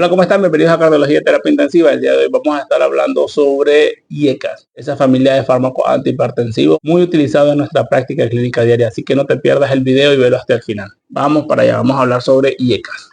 Hola, ¿cómo están? Bienvenidos a Cardiología y Terapia Intensiva. El día de hoy vamos a estar hablando sobre IECAS, esa familia de fármacos antihipertensivos muy utilizado en nuestra práctica clínica diaria. Así que no te pierdas el video y velo hasta el final. Vamos para allá, vamos a hablar sobre IECAS.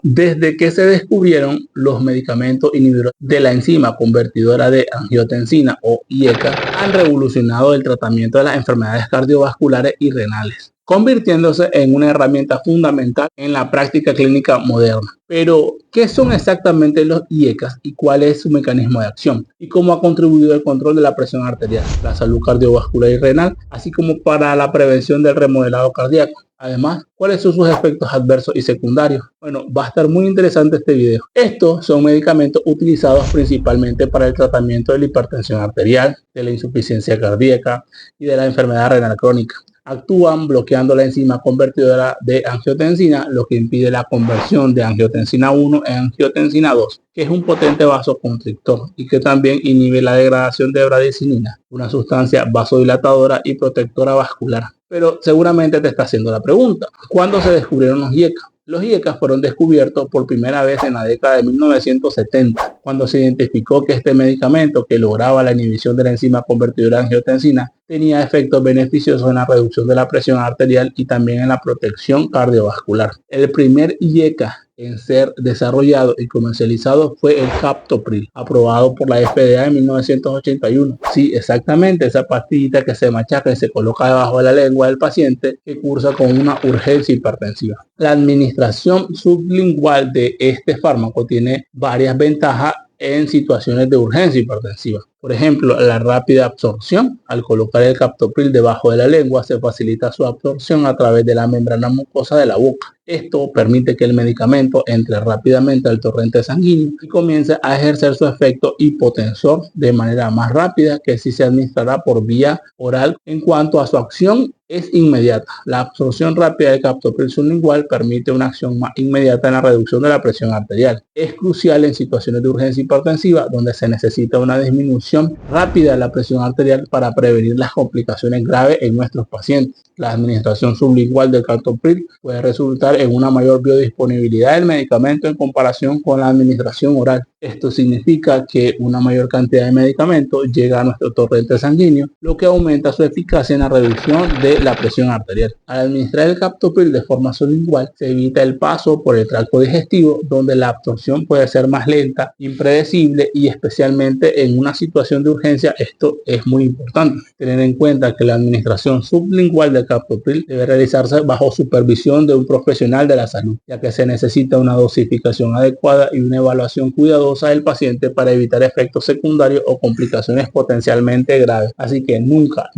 Desde que se descubrieron los medicamentos inhibidores de la enzima convertidora de angiotensina o IECA, han revolucionado el tratamiento de las enfermedades cardiovasculares y renales, convirtiéndose en una herramienta fundamental en la práctica clínica moderna. Pero, ¿qué son exactamente los IECAS y cuál es su mecanismo de acción? ¿Y cómo ha contribuido al control de la presión arterial, la salud cardiovascular y renal, así como para la prevención del remodelado cardíaco? Además, ¿cuáles son sus efectos adversos y secundarios? Bueno, va a estar muy interesante este video. Estos son medicamentos utilizados principalmente para el tratamiento de la hipertensión arterial, de la insuficiencia cardíaca y de la enfermedad renal crónica. Actúan bloqueando la enzima convertidora de angiotensina, lo que impide la conversión de angiotensina 1 en angiotensina 2, que es un potente vasoconstrictor y que también inhibe la degradación de bradicinina, una sustancia vasodilatadora y protectora vascular. Pero seguramente te está haciendo la pregunta, ¿cuándo se descubrieron los IECAS? Los IECAS fueron descubiertos por primera vez en la década de 1970, cuando se identificó que este medicamento, que lograba la inhibición de la enzima convertidora de angiotensina, tenía efectos beneficiosos en la reducción de la presión arterial y también en la protección cardiovascular. El primer IECA en ser desarrollado y comercializado fue el captopril, aprobado por la FDA en 1981. Sí, exactamente, esa pastillita que se machaca y se coloca debajo de la lengua del paciente que cursa con una urgencia hipertensiva. La administración sublingual de este fármaco tiene varias ventajas en situaciones de urgencia hipertensiva. Por ejemplo, la rápida absorción. Al colocar el captopril debajo de la lengua, se facilita su absorción a través de la membrana mucosa de la boca. Esto permite que el medicamento entre rápidamente al torrente sanguíneo y comience a ejercer su efecto hipotensor de manera más rápida que si se administrara por vía oral. En cuanto a su acción, es inmediata. La absorción rápida del captopril sublingual permite una acción más inmediata en la reducción de la presión arterial. Es crucial en situaciones de urgencia hipertensiva donde se necesita una disminución rápida de la presión arterial para prevenir las complicaciones graves en nuestros pacientes. La administración sublingual del captopril puede resultar en una mayor biodisponibilidad del medicamento en comparación con la administración oral. Esto significa que una mayor cantidad de medicamento llega a nuestro torrente sanguíneo, lo que aumenta su eficacia en la reducción de la presión arterial. Al administrar el captopril de forma sublingual, se evita el paso por el tracto digestivo, donde la absorción puede ser más lenta, impredecible y especialmente en una situación de urgencia. Esto es muy importante. Tener en cuenta que la administración sublingual del captopril debe realizarse bajo supervisión de un profesional de la salud, ya que se necesita una dosificación adecuada y una evaluación cuidadosa del paciente para evitar efectos secundarios o complicaciones potencialmente graves. Así que nunca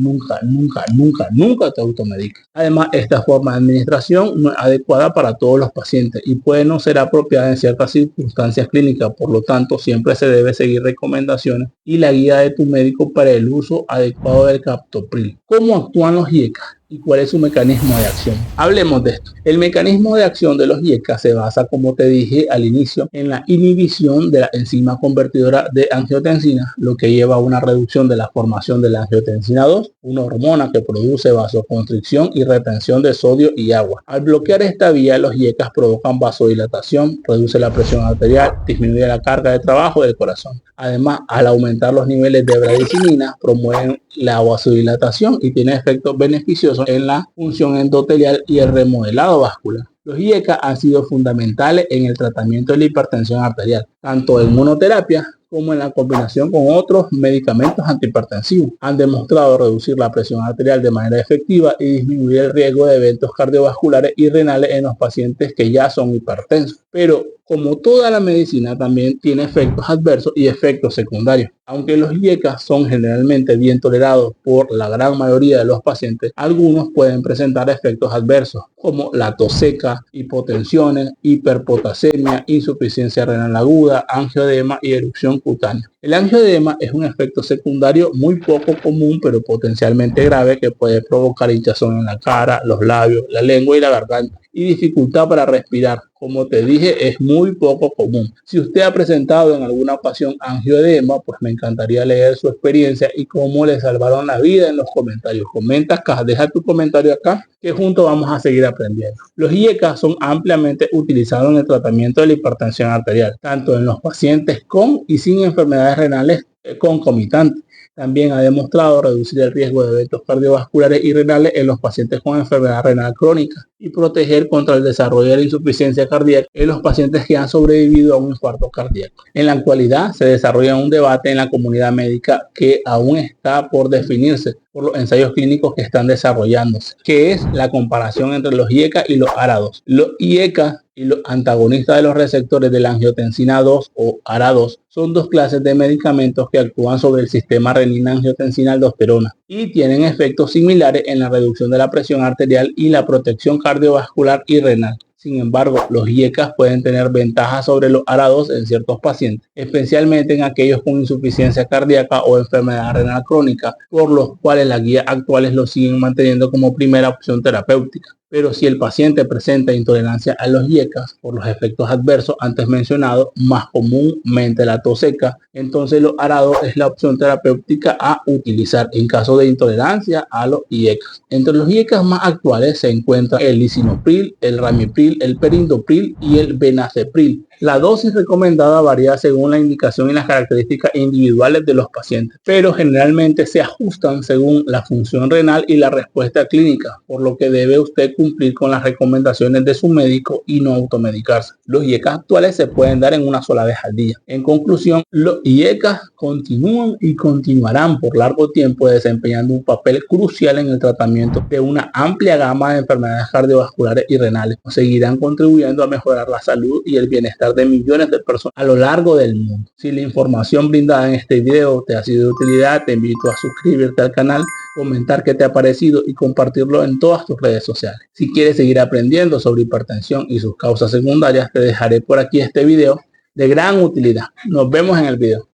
te automediques. Además, esta forma de administración no es adecuada para todos los pacientes y puede no ser apropiada en ciertas circunstancias clínicas. Por lo tanto, siempre se debe seguir recomendaciones y la guía de tu médico para el uso adecuado del captopril. ¿Cómo actúan los IECAS? ¿Y cuál es su mecanismo de acción? Hablemos de esto. El mecanismo de acción de los IECAS se basa, como te dije al inicio, en la inhibición de la enzima convertidora de angiotensina, lo que lleva a una reducción de la formación de la angiotensina 2, una hormona que produce vasoconstricción y retención de sodio y agua. Al bloquear esta vía, los IECAS provocan vasodilatación, reduce la presión arterial, disminuye la carga de trabajo del corazón. Además, al aumentar los niveles de bradicinina, promueven la vasodilatación y tiene efectos beneficiosos en la función endotelial y el remodelado vascular. Los IECA han sido fundamentales en el tratamiento de la hipertensión arterial, tanto en monoterapia como en la combinación con otros medicamentos antihipertensivos. Han demostrado reducir la presión arterial de manera efectiva y disminuir el riesgo de eventos cardiovasculares y renales en los pacientes que ya son hipertensos. Pero como toda la medicina, también tiene efectos adversos y efectos secundarios. Aunque los IECAS son generalmente bien tolerados por la gran mayoría de los pacientes, algunos pueden presentar efectos adversos como la tos seca, hipotensiones, hiperpotasemia, insuficiencia renal aguda, angioedema y erupción cutánea. El angioedema es un efecto secundario muy poco común pero potencialmente grave que puede provocar hinchazón en la cara, los labios, la lengua y la garganta y dificultad para respirar. Como te dije, es muy poco común. Si usted ha presentado en alguna ocasión angioedema, pues me encantaría leer su experiencia y cómo le salvaron la vida en los comentarios. Comenta acá, deja tu comentario acá, que juntos vamos a seguir aprendiendo. Los IECA son ampliamente utilizados en el tratamiento de la hipertensión arterial, tanto en los pacientes con y sin enfermedades renales concomitantes. También ha demostrado reducir el riesgo de eventos cardiovasculares y renales en los pacientes con enfermedad renal crónica y proteger contra el desarrollo de la insuficiencia cardíaca en los pacientes que han sobrevivido a un infarto cardíaco. En la actualidad se desarrolla un debate en la comunidad médica que aún está por definirse por los ensayos clínicos que están desarrollándose, que es la comparación entre los IECA y los ARA2. Los IECA y los antagonistas de los receptores de la angiotensina 2 o ARA2 son dos clases de medicamentos que actúan sobre el sistema renina-angiotensina-aldosterona y tienen efectos similares en la reducción de la presión arterial y la protección cardiovascular y renal. Sin embargo, los IECA pueden tener ventajas sobre los ARA2 en ciertos pacientes, especialmente en aquellos con insuficiencia cardíaca o enfermedad renal crónica, por los cuales las guías actuales lo siguen manteniendo como primera opción terapéutica. Pero si el paciente presenta intolerancia a los IECA por los efectos adversos antes mencionados, más comúnmente la tos seca, entonces los ARA2 es la opción terapéutica a utilizar en caso de intolerancia a los IECA. Entre los IECA más actuales se encuentran el lisinopril, el ramipril, el perindopril y el benacepril. La dosis recomendada varía según la indicación y las características individuales de los pacientes, pero generalmente se ajustan según la función renal y la respuesta clínica, por lo que debe usted cumplir con las recomendaciones de su médico y no automedicarse. Los IECA actuales se pueden dar en una sola vez al día. En conclusión, los IECA continúan y continuarán por largo tiempo desempeñando un papel crucial en el tratamiento de una amplia gama de enfermedades cardiovasculares y renales. Seguirán contribuyendo a mejorar la salud y el bienestar de millones de personas a lo largo del mundo. Si la información brindada en este video te ha sido de utilidad, te invito a suscribirte al canal, comentar qué te ha parecido y compartirlo en todas tus redes sociales. Si quieres seguir aprendiendo sobre hipertensión y sus causas secundarias, te dejaré por aquí este video de gran utilidad. Nos vemos en el video.